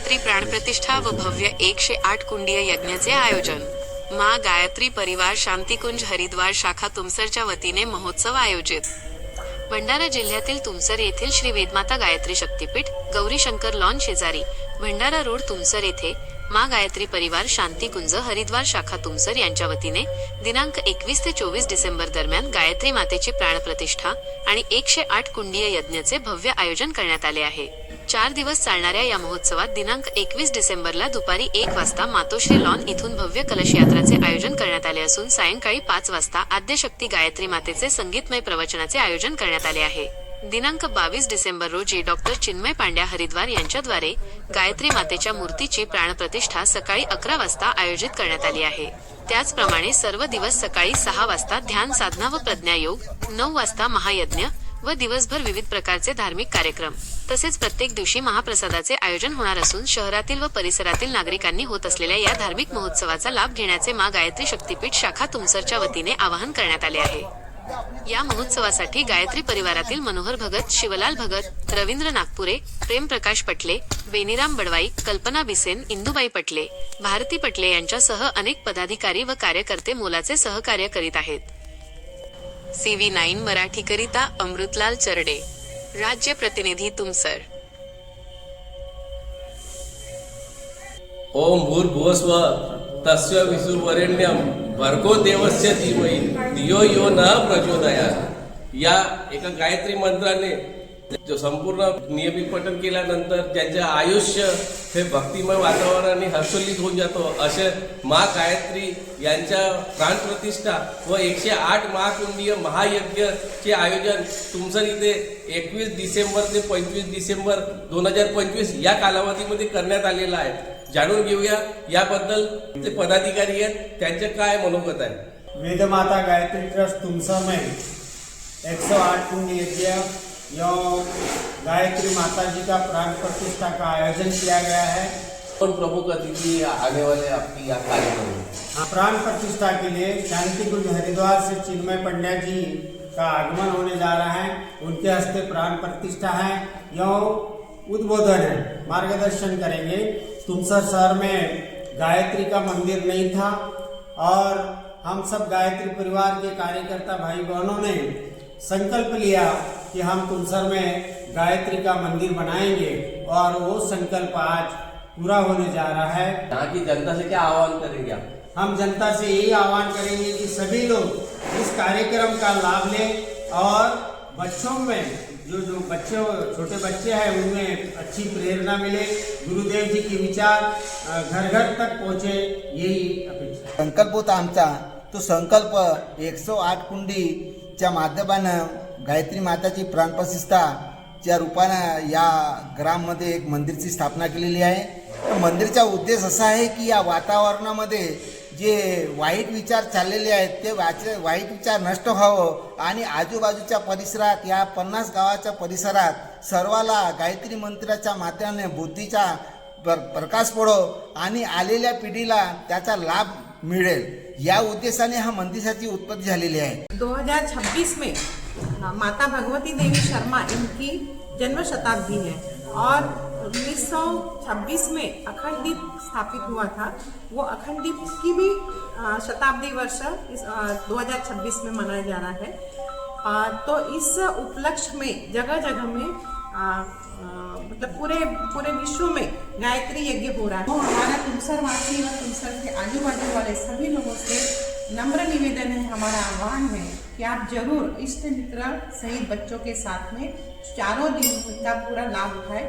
गायत्री प्राणप्रतिष्ठा व भव्य 108 कुंडीय यज्ञाचे आयोजन। माँ गायत्री परिवार शांतिकुंज हरिद्वार शाखा तुमसरच्या वतीने महोत्सव आयोजित। भंडारा जिल्ह्यातील तुमसर येथील श्री वेदमाता गायत्री शक्तीपीठ, गौरीशंकर लॉन शेजारी, भंडारा रोड तुमसर येथे माँ गायत्री परिवार शांतिकुंज हरिद्वार शाखा तुमसर यांच्या वतीने दिनांक 21 ते 24 डिसेंबर दरम्यान गायत्री मातेची प्राणप्रतिष्ठा आणि 108 कुंडीय यज्ञाचे भव्य आयोजन करण्यात आले आहे। 4 दिवस चालणाऱ्या या महोत्सवात दिनांक 21 डिसेंबरला दुपारी 1 वाजता मातोश्री लॉन इथून भव्य कलश यात्राचे आयोजन करण्यात आले असून सायंकाळी 5 वाजता आद्यशक्ती गायत्री मातेचे संगीतमय प्रवचनाचे आयोजन करण्यात आले आहे। दिनांक 22 डिसेंबर रोजी डॉक्टर चिन्मय पांड्या हरिद्वार यांच्याद्वारे गायत्री मातेच्या मूर्तीची प्राणप्रतिष्ठा सकाळी 11 वाजता आयोजित करण्यात आली आहे। त्याचप्रमाणे सर्व दिवस सकाळी 6 वाजता ध्यान साधना व प्रज्ञायोग, 9 वाजता महायज्ञ व दिवसभर विविध प्रकारचे धार्मिक कार्यक्रम तसेच प्रत्येक दिवशी महाप्रसादाचे आयोजन होणार असून शहरातील व परिसरातील नागरिकांनी होत असलेल्या या धार्मिक महोत्सवाचा लाभ घेण्याचे माँ गायत्री शक्तीपीठ शाखा तुमसरच्या वतीने आवाहन करण्यात आले आहे। या महोत्सवासाठी गायत्री परिवारातील मनोहर भगत, शिवलाल भगत, रवींद्र नागपुरे, प्रेम प्रकाश पटले, बेनीराम बडवाई, कल्पना बिसेन, इंदुबाई पटले, भारती पटले यांच्यासह अनेक पदाधिकारी व कार्यकर्ते मोलाचे सहकार्य करीत आहेत। CV9 मराठीकरिता अमृतलाल चरडे, राज्य प्रतिनिधी तुमसर। ओम भूर्भुवस्वः तस्य विसुर्वरेण्यं भर्गो देवस्य धीमहि धियो यो न प्रचोदयात्। या एका गायत्री मंत्राने जो संपूर्ण नियमित पठण केल्यानंतर ज्यांचे आयुष्य हे भक्तिमय वातावरणाने हर्षोल्लित होऊन जातो असे माँ गायत्री यांच्या प्राणप्रतिष्ठा व 108 महाकुंडीय महायज्ञचे आयोजन तुमसर इथे 21 डिसेंबर ते 25 डिसेंबर 2025 या कालावधीमध्ये करण्यात आलेला आहे। जाणून घेऊया याबद्दल जे पदाधिकारी आहेत त्यांचे काय मनोगत आहे। वेदमाता गायत्री ट्रस्ट तुमसर में 108 कुंडी यज्ञ एवं गायत्री माता जी का प्राण प्रतिष्ठा का आयोजन किया गया है। कौन प्रमुख अतिथि आने वाले आपकी यहाँ कार्यक्रम में? प्राण प्रतिष्ठा के लिए शांतिकुंज हरिद्वार से चिन्मय पंड्या जी का आगमन होने जा रहा है। उनके हस्ते प्राण प्रतिष्ठा है एवं उद्बोधन है, मार्गदर्शन करेंगे। तुमसर शहर में गायत्री का मंदिर नहीं था और हम सब गायत्री परिवार के कार्यकर्ता भाई बहनों ने संकल्प लिया कि हम तुमसर में गायत्री का मंदिर बनाएंगे और वो संकल्प आज पूरा होने जा रहा है। यहाँ की जनता से क्या आह्वान करेंगे आप? हम जनता से यही आह्वान करेंगे कि सभी लोग इस कार्यक्रम का लाभ लें और बच्चों में जो छोटे बच्चे हैं उनमें अच्छी प्रेरणा मिले, गुरुदेव जी के विचार घर घर तक पहुँचे, यही अपेक्षा। संकल्प होता आमचा, तो संकल्प 108 कुंडीच्या माध्यमानं गायत्री माताची प्राणप्रतिष्ठाच्या रूपानं या ग्राममध्ये एक मंदिरची स्थापना केलेली आहे। मंदिरचा उद्देश असा आहे की या वातावरणामध्ये जे वाईट विचार चाललेले आहेत ते वाईट विचार नष्ट व्हावं आणि आजूबाजूच्या परिसरात या 50 गावाच्या परिसरात सर्वाला गायत्री मंत्राच्या माध्यमाने बुद्धीचा प्रकाश पडो आणि आलेल्या पिढीला त्याचा लाभ मिळेल, या उद्देशाने हा मंदिराची उत्पत्ती झालेली आहे। 2026 में माता भगवती देवी शर्मा इनकी जन्म शताब्दी है और 1926 में अखंड दीप स्थापित हुआ था। वो अखंड दीप की भी शताब्दी वर्ष इस 2026 में मनाया जा रहा है। तो इस उपलक्ष्य में जगह जगह में मतलब पूरे विश्व में गायत्री यज्ञ हो रहा है। तो हमारा तुमसर वासी और तुमसर के आजू बाजू वाले सभी लोगों से नम्र निवेदन है, हमारा आह्वान है कि आप जरूर इष्ट मित्र सहित बच्चों के साथ में चारों दिन का पूरा लाभ उठाएं।